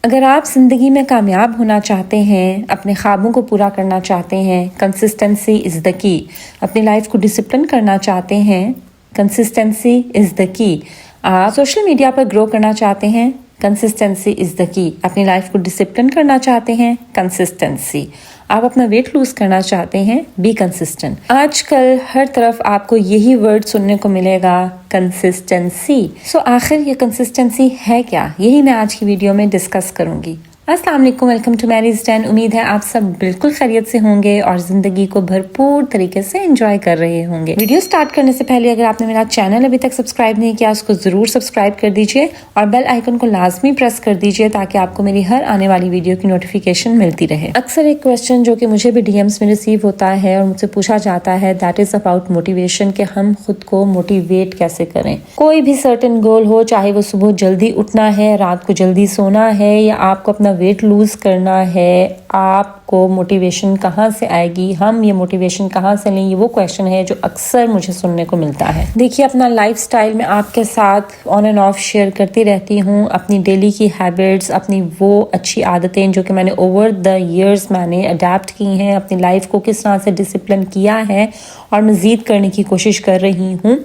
अगर आप ज़िंदगी में कामयाब होना चाहते हैं, अपने ख्वाबों को पूरा करना चाहते हैं, कंसिस्टेंसी इज़ द की। अपनी लाइफ को डिसिप्लिन करना चाहते हैं, कंसिस्टेंसी इज़ द की। आप सोशल मीडिया पर ग्रो करना चाहते हैं, कंसिस्टेंसी इज़ द की। अपनी लाइफ को डिसिप्लिन करना चाहते हैं, कंसिस्टेंसी। आप अपना वेट लूज करना चाहते हैं, बी कंसिस्टेंट। आजकल हर तरफ आपको यही वर्ड सुनने को मिलेगा, कंसिस्टेंसी। सो आखिर ये कंसिस्टेंसी है क्या, यही मैं आज की वीडियो में डिस्कस करूंगी। अस्सलाम वालेकुम, वेलकम टू मैरीज 10। उम्मीद है आप सब बिल्कुल खैरियत से होंगे और जिंदगी को भरपूर तरीके से एंजॉय कर रहे होंगे। वीडियो स्टार्ट करने से पहले अगर आपने मेरा चैनल अभी तक सब्सक्राइब नहीं किया, उसको जरूर सब्सक्राइब कर दीजिए और बेल आइकन को लाजमी प्रेस कर दीजिए ताकि आपको मेरी हर आने वाली वीडियो की नोटिफिकेशन मिलती रहे। अक्सर एक क्वेश्चन जो कि मुझे भी डीएम्स में रिसीव होता है और मुझसे पूछा जाता है, दैट इज अबाउट मोटिवेशन, कि हम खुद को मोटिवेट कैसे करें। कोई भी सर्टेन गोल हो, चाहे वो सुबह जल्दी उठना है, रात को जल्दी सोना है, या आपको अपना वेट लूज करना है, आपको मोटिवेशन कहाँ से आएगी, हम ये मोटिवेशन कहाँ से लें, ये वो क्वेश्चन है जो अक्सर मुझे सुनने को मिलता है। देखिए, अपना लाइफस्टाइल मैं आपके साथ ऑन एंड ऑफ शेयर करती रहती हूँ, अपनी डेली की हैबिट्स, अपनी वो अच्छी आदतें जो कि मैंने ओवर द ईयर्स मैंने अडेप्ट की हैं, अपनी लाइफ को किस तरह से डिसिप्लिन किया है और मज़ीद करने की कोशिश कर रही हूँ।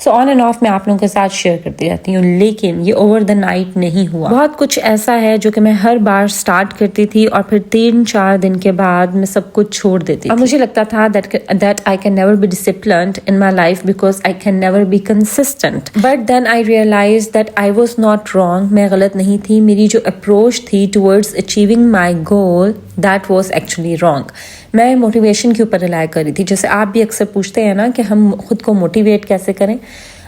सो ऑन एंड ऑफ मैं आप लोगों के साथ शेयर करती रहती हूँ, लेकिन ये ओवर द नाइट नहीं हुआ। बहुत कुछ ऐसा है जो कि मैं हर बार स्टार्ट करती थी और फिर 3-4 दिन के बाद मैं सब कुछ छोड़ देती थी। मुझे लगता था that I can never be disciplined in my life because I can never be consistent. But then I realized that I was not wrong. मैं गलत नहीं थी, मेरी जो अप्रोच थी towards achieving my goal that was actually wrong. मैं motivation के ऊपर रिलाई कर रही थी। जैसे आप भी अक्सर पूछते हैं ना कि हम खुद को मोटिवेट कैसे करें।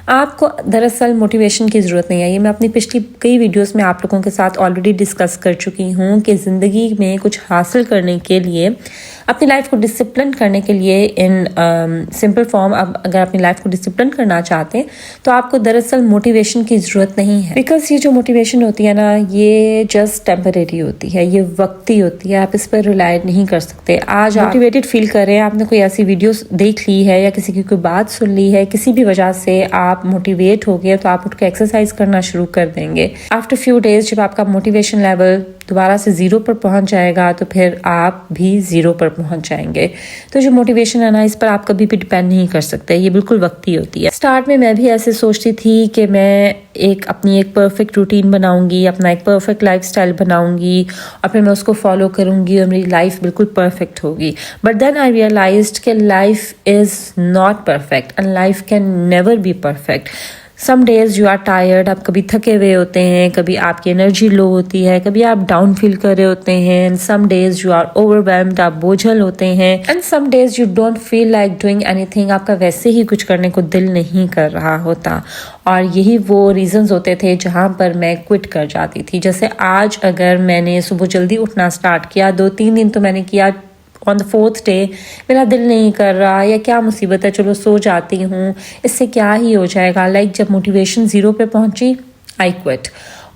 आपको दरअसल मोटिवेशन की ज़रूरत नहीं है। ये मैं अपनी पिछली कई वीडियोस में आप लोगों के साथ ऑलरेडी डिस्कस कर चुकी हूँ कि ज़िंदगी में कुछ हासिल करने के लिए, अपनी लाइफ को डिसिप्लिन करने के लिए, इन सिंपल फॉर्म, अब अगर अपनी लाइफ को डिसिप्लिन करना चाहते हैं तो आपको दरअसल मोटिवेशन की ज़रूरत नहीं है। बिकॉज ये जो मोटिवेशन होती है ना, ये जस्ट टेम्परेरी होती है, ये वक्ती होती है, आप इस पर रिलाई नहीं कर सकते। आज मोटिवेटेड फील कर रहे हैं, आपने कोई ऐसी वीडियो देख ली है या किसी की कोई बात सुन ली है, किसी भी वजह से आप मोटिवेट हो गए तो आप उठ के एक्सरसाइज करना शुरू कर देंगे। आफ्टर फ्यू डेज जब आपका मोटिवेशन लेवल दोबारा से 0 पर पहुंच जाएगा तो फिर आप भी 0 पर पहुंच जाएंगे। तो जो मोटिवेशन है ना, इस पर आप कभी भी डिपेंड नहीं कर सकते, ये बिल्कुल वक्ती होती है। स्टार्ट में मैं भी ऐसे सोचती थी कि मैं अपनी एक परफेक्ट रूटीन बनाऊंगी, अपना एक परफेक्ट लाइफस्टाइल बनाऊंगी और फिर मैं उसको फॉलो करूंगी और मेरी लाइफ बिल्कुल परफेक्ट होगी। बट देन आई रियलाइज्ड कि life is not perfect and life can never be perfect. Some days you are tired, आप कभी थके हुए होते हैं, कभी आपकी एनर्जी लो होती है, कभी आप डाउन फील कर रहे होते हैं, and some days you are overwhelmed, आप बोझल होते हैं, and some days you don't feel like doing anything, आपका वैसे ही कुछ करने को दिल नहीं कर रहा होता। और यही वो रीजंस होते थे जहाँ पर मैं क्विट कर जाती थी। जैसे आज अगर मैंने सुबह जल्दी उठना स्टार्ट किया, 2-3 दिन तो मैंने किया, ऑन द 4th डे मेरा दिल नहीं कर रहा, या क्या मुसीबत है, चलो सो जाती हूँ, इससे क्या ही हो जाएगा। जब मोटिवेशन 0 पे पहुंची, आई क्विट।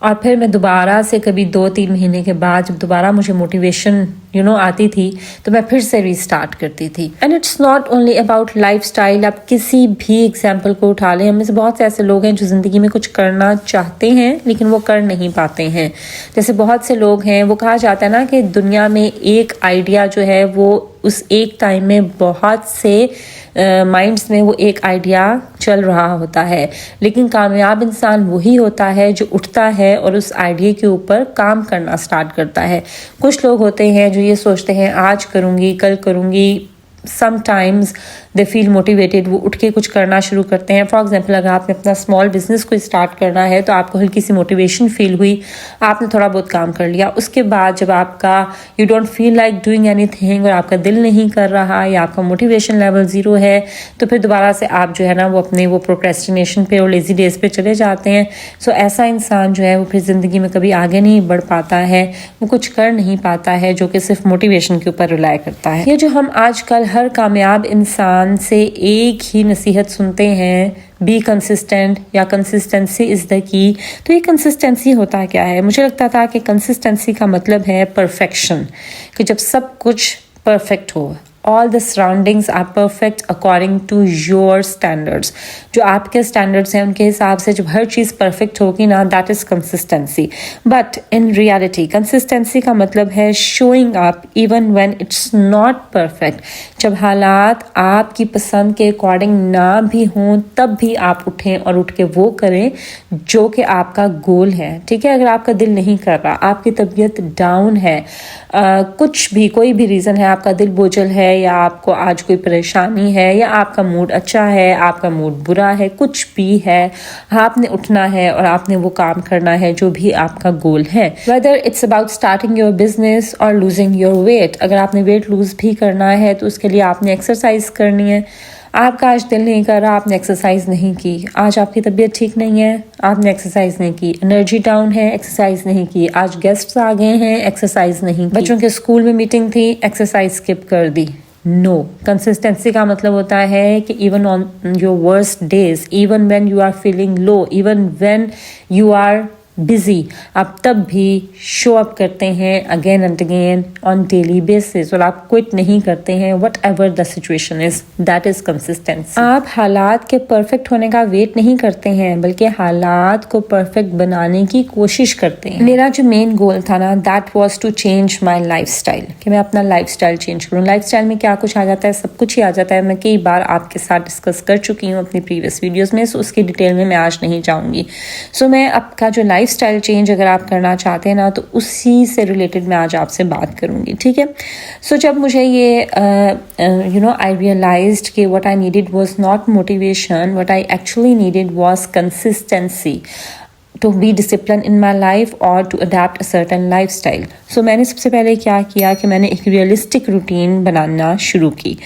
और फिर मैं दोबारा से कभी 2-3 महीने के बाद जब दोबारा मुझे मोटिवेशन आती थी तो मैं फिर से रीस्टार्ट करती थी। And it's not only about lifestyle, आप किसी भी एग्जाम्पल को उठा लें। हमें से बहुत से ऐसे लोग हैं जो ज़िंदगी में कुछ करना चाहते हैं लेकिन वो कर नहीं पाते हैं। जैसे बहुत से लोग हैं, वो कहा जाता है ना कि दुनिया में एक आइडिया जो है वो उस एक टाइम में बहुत से माइंड्स में वो एक आइडिया चल रहा होता है, लेकिन कामयाब इंसान वही होता है जो उठता है और उस आइडिया के ऊपर काम करना स्टार्ट करता है। कुछ लोग होते हैं जो ये सोचते हैं आज करूँगी, कल करूँगी, समटाइम्स दे फील मोटिवेटेड, वो उठ के कुछ करना शुरू करते हैं। फॉर एग्जाम्पल, अगर आपने अपना स्मॉल बिजनेस को स्टार्ट करना है तो आपको हल्की सी मोटिवेशन फील हुई, आपने थोड़ा बहुत काम कर लिया, उसके बाद जब आपका you don't feel like doing anything और आपका दिल नहीं कर रहा या आपका मोटिवेशन लेवल 0 है, तो फिर दोबारा से आप जो है ना वो अपने वो प्रोक्रेस्टिनेशन पे और लेजी डेज पे चले जाते हैं। सो ऐसा इंसान जो है वो फिर ज़िंदगी में कभी आगे नहीं बढ़ पाता है, वो कुछ कर नहीं पाता है, जो कि सिर्फ मोटिवेशन के ऊपर रिलाई करता है। ये जो हम आजकल हर कामयाब इंसान से एक ही नसीहत सुनते हैं, बी कंसिस्टेंट या कंसिस्टेंसी इज़ द की, तो ये कंसिस्टेंसी होता क्या है? मुझे लगता था कि कंसिस्टेंसी का मतलब है परफेक्शन, कि जब सब कुछ परफेक्ट हो all the surroundings are perfect according to your standards. जो आपके स्टैंडर्ड्स हैं उनके हिसाब से जब हर चीज़ परफेक्ट होगी ना, that is consistency. But in reality consistency का मतलब है showing up even when it's not perfect. जब हालात आपकी पसंद के अकॉर्डिंग ना भी हों तब भी आप उठें और उठ के वो करें जो कि आपका गोल है। ठीक है, अगर आपका दिल नहीं कर रहा, आपकी तबीयत डाउन है, कुछ भी कोई भी रीज़न है, आपका दिल बोझल है या आपको आज कोई परेशानी है या आपका मूड अच्छा है, आपका मूड बुरा है, कुछ भी है, आपने उठना है और आपने वो काम करना है जो भी आपका गोल है। Whether it's about starting your business और लूजिंग योर वेट। अगर आपने वेट लूज भी करना है तो उसके लिए आपने एक्सरसाइज करनी है। आपका आज दिल नहीं कर रहा, आपने एक्सरसाइज नहीं की। आज आपकी तबीयत ठीक नहीं है, आपने एक्सरसाइज नहीं की। एनर्जी डाउन है, एक्सरसाइज नहीं की। आज गेस्ट्स आ गए हैं, एक्सरसाइज नहीं की। बच्चों के स्कूल में मीटिंग थी, एक्सरसाइज स्किप कर दी। नो, कंसिस्टेंसी का मतलब होता है कि even on your worst days, even when you are feeling low, even when you are busy, आप तब भी शो अप करते हैं again and again on daily basis, और आप क्विट नहीं करते हैं whatever the situation is. That is consistency. आप हालात के परफेक्ट होने का वेट नहीं करते हैं बल्कि हालात को परफेक्ट बनाने की कोशिश करते हैं। मेरा जो मेन गोल था ना, that was to change my life style, कि मैं अपना लाइफ स्टाइल चेंज करूँ। लाइफ स्टाइल में क्या कुछ आ जाता है, सब कुछ ही आ जाता है। मैं कई बार आपके साथ डिस्कस कर चुकी हूँ अपनी प्रीवियस वीडियोज में, सो उसकी डिटेल में मैं आज नहीं जाऊँगी। सो मैं आपका जो लाइफ स्टाइल चेंज अगर आप करना चाहते हैं ना, तो उसी से रिलेटेड मैं आज आपसे बात करूंगी। ठीक है, सो जब मुझे ये आई रियलाइज्ड कि what I needed was not motivation, what I actually needed was consistency to be disciplined in my life or to adapt a certain lifestyle. So मैंने सबसे पहले क्या किया कि मैंने एक रियलिस्टिक रूटीन बनाना शुरू की।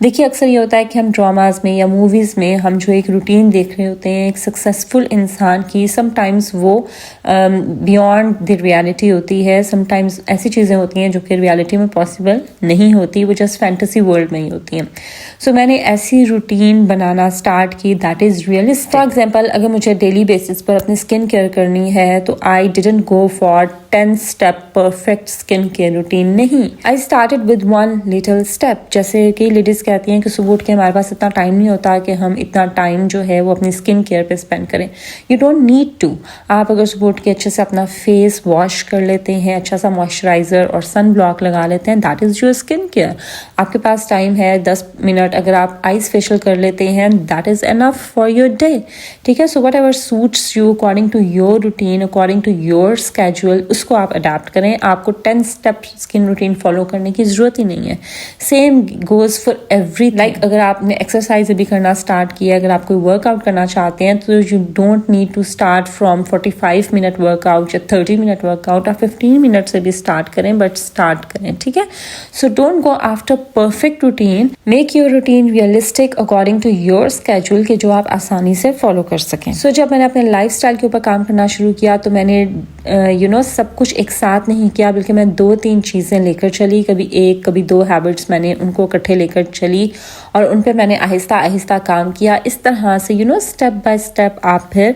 देखिए, अक्सर ये होता है कि हम ड्रामाज में या मूवीज़ में हम जो एक रूटीन देख रहे होते हैं एक सक्सेसफुल इंसान की, समटाइम्स वो बियॉन्ड द रियलिटी होती है। समटाइम्स ऐसी चीज़ें होती हैं जो कि रियलिटी में पॉसिबल नहीं होती, वो जस्ट फैंटेसी वर्ल्ड में ही होती हैं। सो मैंने ऐसी रूटीन बनाना स्टार्ट की that is realistic. For example, अगर मुझे डेली बेसिस पर अपनी स्किन केयर करनी है तो I didn't go for 10 step perfect skin care routine. नहीं, I started with 1 little step. जैसे कई लेडीज कहती हैं कि सुबह उठ के हमारे पास इतना टाइम नहीं होता कि हम इतना टाइम जो है वो अपनी स्किन केयर पे स्पेंड करें। You don't need to. आप अगर सुबह उठ के अच्छे से अपना फेस वॉश कर लेते हैं, अच्छा सा मॉइस्चराइजर और सन ब्लॉक लगा लेते हैं, that is your skin care. आपके पास टाइम है 10 मिनट, अगर आप आइस फेशियल कर लेते हैं, that is enough for your day. ठीक है, so whatever suits you according to your routine, according to your schedule, उसको आप अडाप्ट करें। आपको 10 स्टेप स्किन रूटीन फॉलो करने की जरूरत ही नहीं है। Same goes for every. Like अगर आपने एक्सरसाइज अभी करना स्टार्ट किया, अगर आप कोई वर्कआउट करना चाहते हैं तो you don't need to start from 45 minute workout या 30 मिनट वर्कआउट। आप 15 मिनट से भी स्टार्ट करें, बट स्टार्ट करें। ठीक है, so don't go after perfect routine, make your routine realistic according to your schedule के जो आप आसानी से फॉलो कर सकें। सो जब मैंने अपने लाइफ स्टाइल के ऊपर काम करना शुरू किया तो मैंने सब कुछ एक साथ नहीं किया, बल्कि मैं 2-3 चीज़ें लेकर चली। कभी 2 हैबिट्स मैंने उनको इकट्ठे लेकर चली और उन पे मैंने आहिस्ता आहिस्ता काम किया। इस तरह से स्टेप बाय स्टेप आप फिर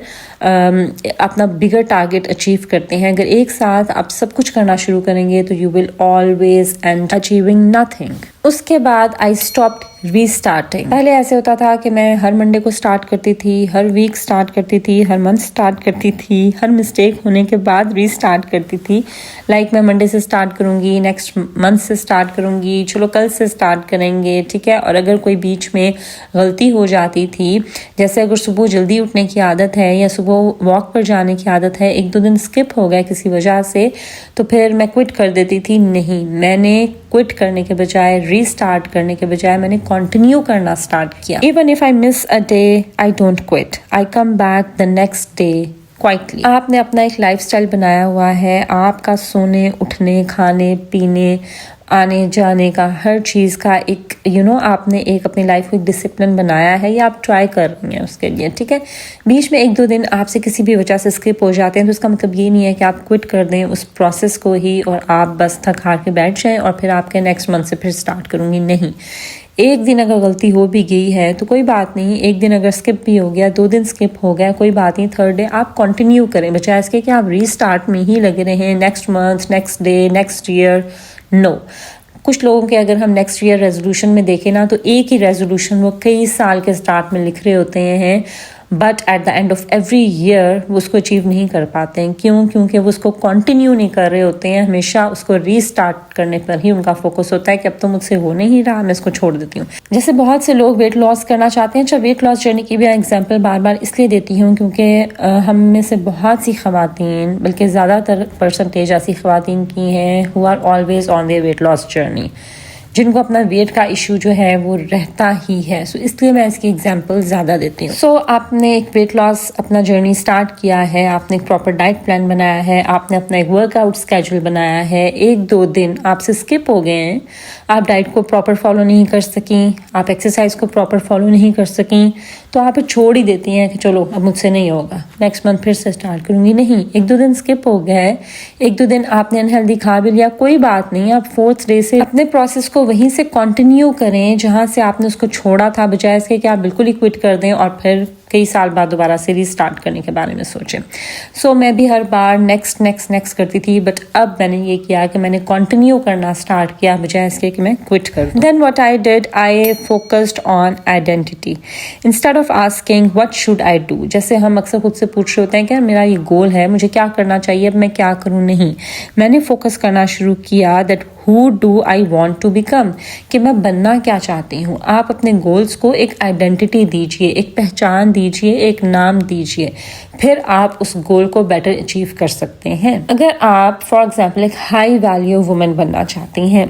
अपना बिगर टारगेट अचीव करते हैं। अगर एक साथ आप सब कुछ करना शुरू करेंगे तो you will always and achieving nothing. उसके बाद आई स्टॉप्ड रीस्टार्टिंग। पहले ऐसे होता था कि मैं हर मंडे को स्टार्ट करती थी, हर वीक स्टार्ट करती थी, हर मंथ स्टार्ट करती थी, हर मिस्टेक होने के बाद रीस्टार्ट करती थी। लाइक मैं मंडे से स्टार्ट करूंगी, नेक्स्ट मंथ से स्टार्ट करूंगी, चलो कल से स्टार्ट करेंगे। ठीक है, और अगर कोई बीच में गलती हो जाती थी, जैसे अगर सुबह जल्दी उठने की आदत है या सुबह वॉक पर जाने की आदत है, 1-2 दिन स्किप हो गया किसी वजह से, तो फिर मैं क्विट कर देती थी। नहीं, मैंने क्विट करने के बजाय, रीस्टार्ट करने के बजाय मैंने कंटिन्यू करना स्टार्ट किया। Even if I miss a day, I don't quit, I come back the next day quietly. आपने अपना एक लाइफस्टाइल बनाया हुआ है, आपका सोने, उठने, खाने, पीने, आने जाने का, हर चीज़ का एक आपने एक अपनी लाइफ को एक डिसिप्लिन बनाया है या आप ट्राई कर रही हैं उसके लिए। ठीक है, बीच में 1-2 दिन आपसे किसी भी वजह से स्किप हो जाते हैं तो उसका मतलब ये नहीं है कि आप क्विट कर दें उस प्रोसेस को ही और आप बस थक हार के बैठ जाएं और फिर आपके नेक्स्ट मंथ से फिर स्टार्ट करूँगी। नहीं, एक दिन अगर गलती हो भी गई है तो कोई बात नहीं, एक दिन अगर स्किप भी हो गया, 2 दिन स्किप हो गया, कोई बात नहीं, 3rd डे आप कंटिन्यू करें, बजाय इसके कि आप रीस्टार्ट में ही लगे रहें, next month, next day, next year. No, कुछ लोगों के अगर हम नेक्स्ट ईयर रेजोल्यूशन में देखें ना, तो एक ही रेजोल्यूशन वो कई साल के स्टार्ट में लिख रहे होते हैं, but at the end of every year वो उसको अचीव नहीं कर पाते हैं। क्यों? क्योंकि वो उसको कंटिन्यू नहीं कर रहे होते हैं, हमेशा उसको रीस्टार्ट करने पर ही उनका फोकस होता है कि अब तो मुझसे हो नहीं रहा, मैं इसको छोड़ देती हूँ। जैसे बहुत से लोग वेट लॉस करना चाहते हैं। अच्छा, वेट लॉस जर्नी की भी एग्जाम्पल बार बार इसलिए देती हूँ क्योंकि हम में से बहुत सी खवातीन, बल्कि ज़्यादातर परसेंटेज ऐसी खवातीन की हैं who are always on their weight loss journey, जिनको अपना वेट का इशू जो है वो रहता ही है। सो इसलिए मैं इसकी एग्जांपल ज़्यादा देती हूँ। सो आपने एक वेट लॉस अपना जर्नी स्टार्ट किया है, आपने एक प्रॉपर डाइट प्लान बनाया है, आपने अपना एक वर्कआउट स्केड्यूल बनाया है, 1-2 दिन आपसे स्किप हो गए हैं, आप डाइट को प्रॉपर फॉलो नहीं कर सकी, आप एक्सरसाइज को प्रॉपर फॉलो नहीं कर सकी, तो आप छोड़ ही देती हैं कि चलो अब मुझसे नहीं होगा, नेक्स्ट मंथ फिर से स्टार्ट करूँगी। नहीं, 1-2 दिन स्किप हो गया है, 1-2 दिन आपने अनहेल्दी खा भी लिया, कोई बात नहीं, आप 4th डे से अपने प्रोसेस को वहीं से कंटिन्यू करें जहां से आपने उसको छोड़ा था, बजाय इसके कि आप बिल्कुल ही क्विट कर दें और फिर कई साल बाद दोबारा से रीस्टार्ट करने के बारे में सोचें। सो मैं भी हर बार नेक्स्ट करती थी, बट अब मैंने ये किया कि मैंने कंटिन्यू करना स्टार्ट किया बजाय इसके कि मैं क्विट करूं। Then what I did, I focused on identity instead of asking what should I do. जैसे हम अक्सर खुद से पूछ रहे होते हैं कि मेरा ये गोल है, मुझे क्या करना चाहिए, अब मैं क्या करूं। नहीं, मैंने फोकस करना शुरू किया that who do I want to become, कि मैं बनना क्या चाहती हूँ। आप अपने गोल्स को एक आइडेंटिटी दीजिए, एक पहचान दीजिए, एक नाम दीजिए, फिर आप उस गोल को बेटर अचीव कर सकते हैं। अगर आप फॉर एग्जाम्पल एक हाई वैल्यू वुमेन बनना चाहती हैं,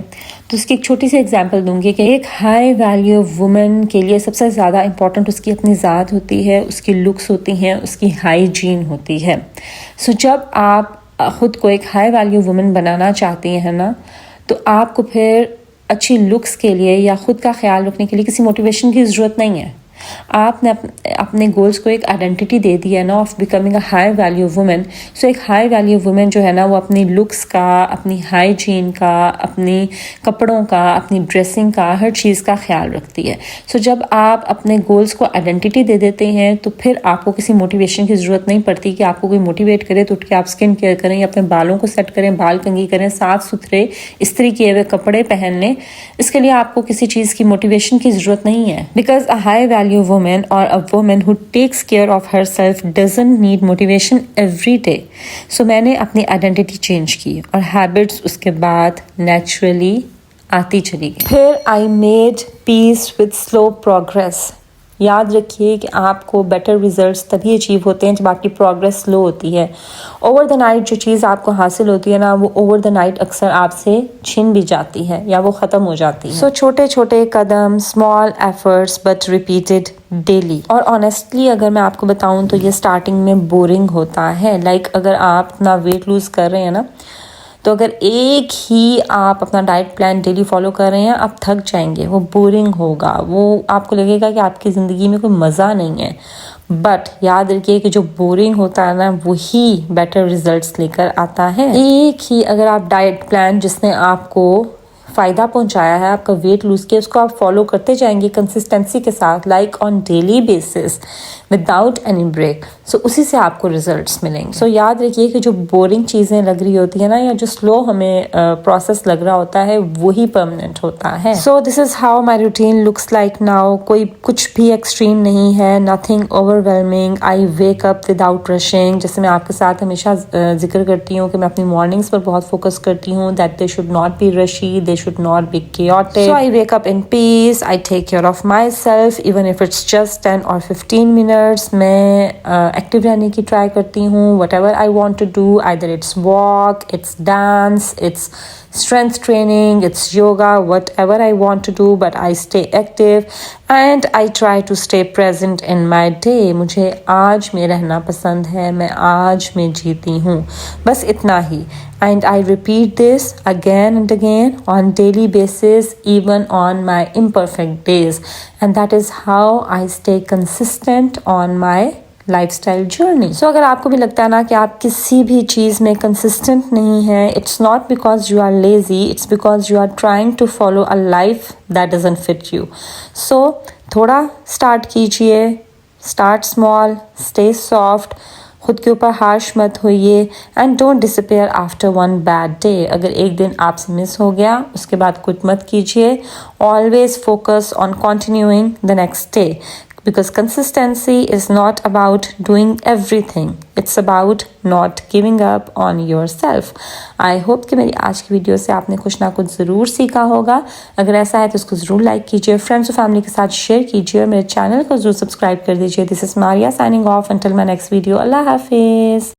तो उसकी एक छोटी सी एग्जाम्पल दूंगी कि एक हाई वैल्यू वुमेन के लिए सबसे ज़्यादा इंपॉर्टेंट उसकी अपनी ज़ात होती है, उसकी लुक्स होती हैं, उसकी हाइजीन होती है। सो जब आप खुद को एक हाई वैल्यू वुमेन बनाना चाहती हैं ना, तो आपको फिर अच्छी लुक्स के लिए या खुद का ख्याल रखने के लिए किसी मोटिवेशन की ज़रूरत नहीं है। आपने अपने गोल्स को एक आइडेंटिटी दे दी है ना of becoming a high value women. सो एक हाई वैल्यू वुमेन जो है ना, वो अपनी लुक्स का, अपनी हाइजीन का, अपनी कपड़ों का, अपनी ड्रेसिंग का, हर चीज़ का ख्याल रखती है। सो जब आप अपने गोल्स को आइडेंटिटी दे देते हैं, तो फिर आपको किसी मोटिवेशन की ज़रूरत नहीं पड़ती कि आपको कोई मोटिवेट करे तो उठ के आप स्किन केयर करें या अपने बालों को सेट करें, बाल कंघी करें, साफ सुथरे इस्त्री किए हुए कपड़े पहन लें। इसके लिए आपको किसी चीज़ की मोटिवेशन की ज़रूरत नहीं है, because a high value woman or a woman who takes care of herself doesn't need motivation every day. So मैंने अपनी आइडेंटिटी चेंज की और हैबिट्स उसके बाद नेचुरली आती चली गई। फिर I made peace with slow progress. याद रखिए कि आपको बेटर रिजल्ट्स तभी अचीव होते हैं जब आपकी प्रोग्रेस स्लो होती है। ओवर द नाइट जो चीज़ आपको हासिल होती है ना, वो ओवर द नाइट अक्सर आपसे छिन भी जाती है या वो ख़त्म हो जाती है। सो छोटे छोटे कदम, small efforts but repeated daily. और ऑनेस्टली अगर मैं आपको बताऊं तो ये स्टार्टिंग में बोरिंग होता है। लाइक अगर आप अपना वेट लूज़ कर रहे हैं ना, तो अगर एक ही आप अपना डाइट प्लान डेली फॉलो कर रहे हैं, आप थक जाएंगे, वो बोरिंग होगा, वो आपको लगेगा कि आपकी ज़िंदगी में कोई मज़ा नहीं है। बट याद रखिए कि जो बोरिंग होता है ना, वही बेटर रिजल्ट्स लेकर आता है। एक ही अगर आप डाइट प्लान जिसने आपको फ़ायदा पहुंचाया है, आपका वेट लूज़ किया, उसको आप फॉलो करते जाएंगे कंसिस्टेंसी के साथ, like on daily basis without any break, so उसी से आपको रिजल्ट्स मिलेंगे। सो याद रखिए कि जो बोरिंग चीज़ें लग रही होती है ना, या जो स्लो हमें प्रोसेस लग रहा होता है, वही परमानेंट होता है। So this is how my routine looks like now. कोई कुछ भी एक्सट्रीम नहीं है, नथिंग ओवरवेलमिंग। आई वेक अप विदाउट रशिंग। जैसे मैं आपके साथ हमेशा जिक्र करती हूँ कि मैं अपनी मॉर्निंग्स पर बहुत फोकस करती हूँ, that they should not be रशी, they should not be chaotic. So I wake up in peace, I take care of myself, even if it's just 10 or 15 minutes. मैं एक्टिव रहने की ट्राई करती हूँ, whatever I want to do, either it's walk, it's dance, it's strength training, it's yoga, whatever I want to do, but I stay active and I try to stay present in my day. मुझे आज में रहना पसंद है, मैं आज में जीती हूँ, बस इतना ही। And I repeat this again and again on daily basis, even on my imperfect days. And that is how I stay consistent on my lifestyle journey. So अगर आपको भी लगता है ना कि आप किसी भी चीज़ में कंसिस्टेंट नहीं है, it's not because you are lazy, it's because you are trying to follow a life that doesn't fit you. So थोड़ा स्टार्ट कीजिए, स्टार्ट स्मॉल, स्टे सॉफ्ट, खुद के ऊपर हार्श मत होइए and don't disappear after one bad day. अगर एक दिन आपसे मिस हो गया उसके बाद क्विट मत कीजिए। Always focus on continuing the next day, because consistency is not about doing everything, it's about not giving up on yourself. I hope कि मेरी आज की वीडियो से आपने कुछ ना कुछ ज़रूर सीखा होगा। अगर ऐसा है तो उसको ज़रूर लाइक कीजिए, फ्रेंड्स और फैमिली के साथ शेयर कीजिए और मेरे चैनल को ज़रूर सब्सक्राइब कर दीजिए। This is Maria signing off, until my next video. अल्लाह हाफिज़।